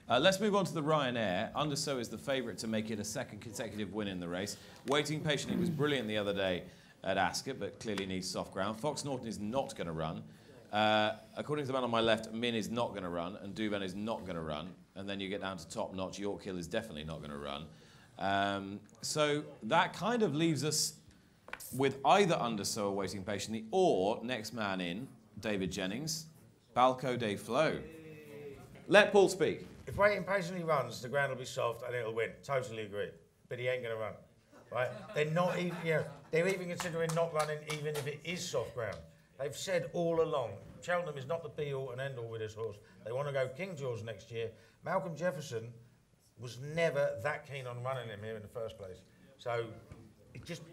Let's move on to the Ryanair. Underso is the favourite to make it a second consecutive win in the race. Waiting Patiently was brilliant the other day at Ascot, but clearly needs soft ground. Fox Norton is not going to run. According to the man on my left, Min is not going to run, and Duvan is not going to run. And then you get down to top notch. York Hill is definitely not going to run. So that kind of leaves us with either Underso or Waiting Patiently, or next man in, David Jennings, Balco de Flo. Let Paul speak. If Waiting Patiently runs, the ground will be soft and it'll win. Totally agree. But he ain't going to run. Right? They're not even, they're even considering not running even if it is soft ground. They've said all along, Cheltenham is not the be-all and end-all with this horse. They want to go King George next year. Malcolm Jefferson was never that keen on running him here in the first place. So, it just,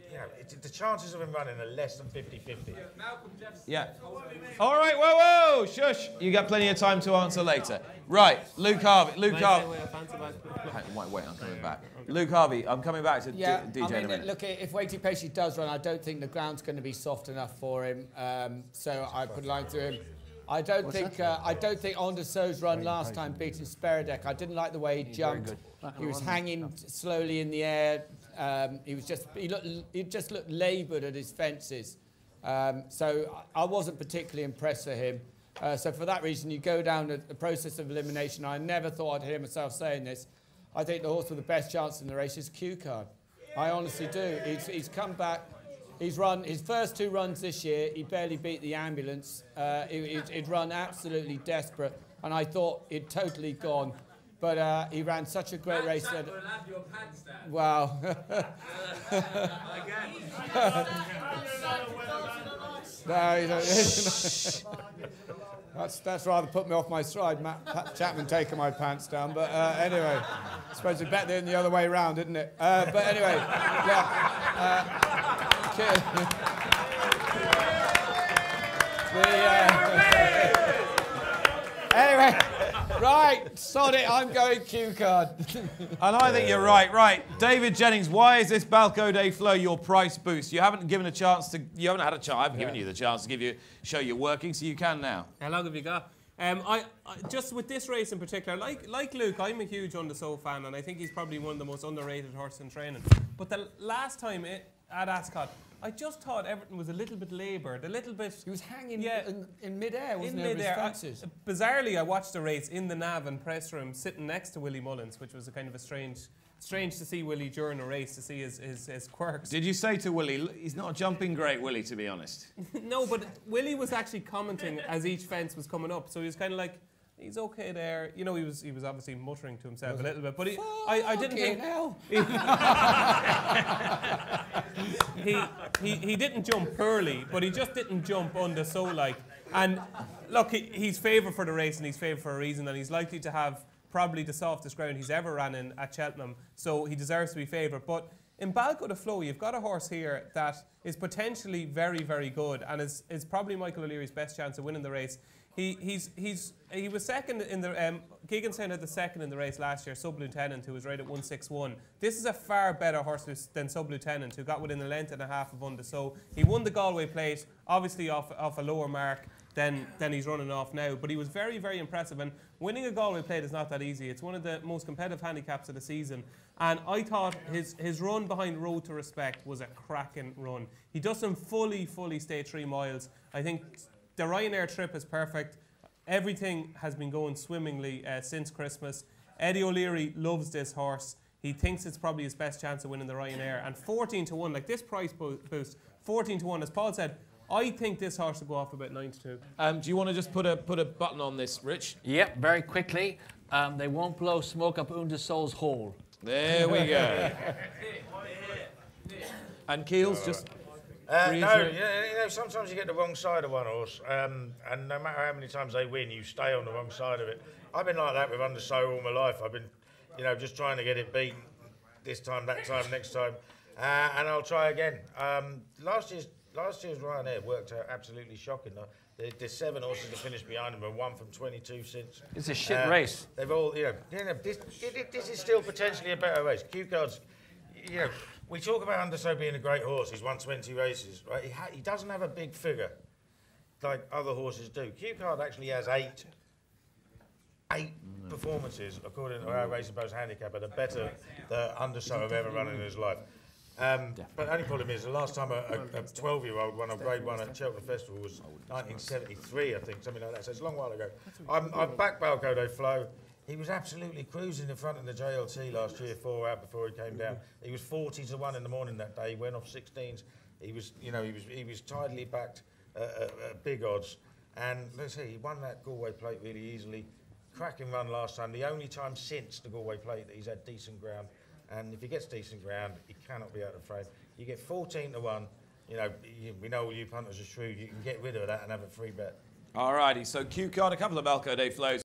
the chances of him running are less than 50-50. Yeah. All right, whoa, shush. You got plenty of time to answer later. Right, Luke Harvey. Wait, I'm coming back. Luke Harvey, I'm coming back to DJ in a minute. Look, if Waiting Patiently does run, I don't think the ground's going to be soft enough for him. So I put a line through him. I don't think Underso's run last time beating Speredek. I didn't like the way he jumped. He was hanging slowly in the air. He just looked laboured at his fences. So I wasn't particularly impressed with him. So for that reason, you go down the process of elimination. I never thought I'd hear myself saying this. I think the horse with the best chance in the race is Q Card. I honestly do. He's come back. He's run his first 2 runs this year. He barely beat the Ambulance. He'd run absolutely desperate, and I thought he'd totally gone. But he ran such a great race. That, wow. No, that's rather put me off my stride. Pat Chapman taking my pants down. But anyway, I suppose it's better than the other way round, isn't it? But anyway, anyway, right, sod it, I'm going Q Card. And I think you're right. Right, David Jennings, why is this Balco de Flo your price boost? You haven't given a chance to. You haven't had a chance. I haven't given you the chance to show you working, so you can now. How long have you got? I just with this race in particular, like Luke, I'm a huge Underso fan, and I think he's probably one of the most underrated horses in training. But the last time at Ascot, I just thought everything was a little bit laboured, a little bit. He was hanging in mid-air, wasn't he? Bizarrely, I watched the race in the nav and press room, sitting next to Willie Mullins, which was a kind of a strange to see Willie during a race, to see his quirks. Did you say to Willie, he's not jumping great, Willie, to be honest? No, but Willie was actually commenting as each fence was coming up, so he was kind of like, he's okay there. You know, he was obviously muttering to himself a little bit, but I didn't think he didn't jump poorly, but he just didn't jump Underso like. And look, he's favoured for the race, and he's favoured for a reason, and he's likely to have probably the softest ground he's ever ran in at Cheltenham, so he deserves to be favoured. But in Balco de Flo, you've got a horse here that is potentially very, very good, and is probably Michael O'Leary's best chance of winning the race. He was second in the Keegan Sound had the second in the race last year, Sub Lieutenant, who was right at 161. This is a far better horse than Sub Lieutenant, who got within a length and a half of Underso. He won the Galway Plate, obviously off a lower mark than he's running off now, but he was very, very impressive. And winning a Galway Plate is not that easy. It's one of the most competitive handicaps of the season. And I thought his run behind Road to Respect was a cracking run. He doesn't fully stay 3 miles. I think the Ryanair trip is perfect. Everything has been going swimmingly since Christmas. Eddie O'Leary loves this horse. He thinks it's probably his best chance of winning the Ryanair. And 14 to 1, like this price boost, 14 to 1, as Paul said, I think this horse will go off about 9 to 2. Do you want to just put a button on this, Rich? Yep, very quickly. They won't blow smoke up Underso's hole. There we go. And Keels, just... sometimes you get the wrong side of one horse, and no matter how many times they win, you stay on the wrong side of it. I've been like that with Underso all my life. I've been, just trying to get it beaten this time, that time, next time, and I'll try again. Last year's Ryanair worked out absolutely shocking. The 7 horses that finished behind them, and 1 from 22 since. It's a shit race. They've all, this is still potentially a better race. Q Card's, we talk about Underso being a great horse. He's won 20 races, right? He doesn't have a big figure like other horses do. Q Card actually has 8 8 performances, according to our Racing Post handicapper, the better the undersow have ever run in his life. But the only problem is, the last time a 12-year-old won a Grade 1 at Cheltenham Festival was 1973, I think, something like that. So it's a long while ago. I've backed Balco de Flo. He was absolutely cruising in front of the JLT last year, 4 out before he came down. He was 40 to 1 in the morning that day. He went off 16s. He was, you know, he was tidily backed at big odds. And let's see, he won that Galway Plate really easily. Cracking run last time. The only time since the Galway Plate that he's had decent ground. And if he gets decent ground, he cannot be out of frame. You get 14 to 1. You know, we know all you punters are shrewd. You can get rid of that and have a free bet. All righty, so Q card, a couple of Balco de Flows.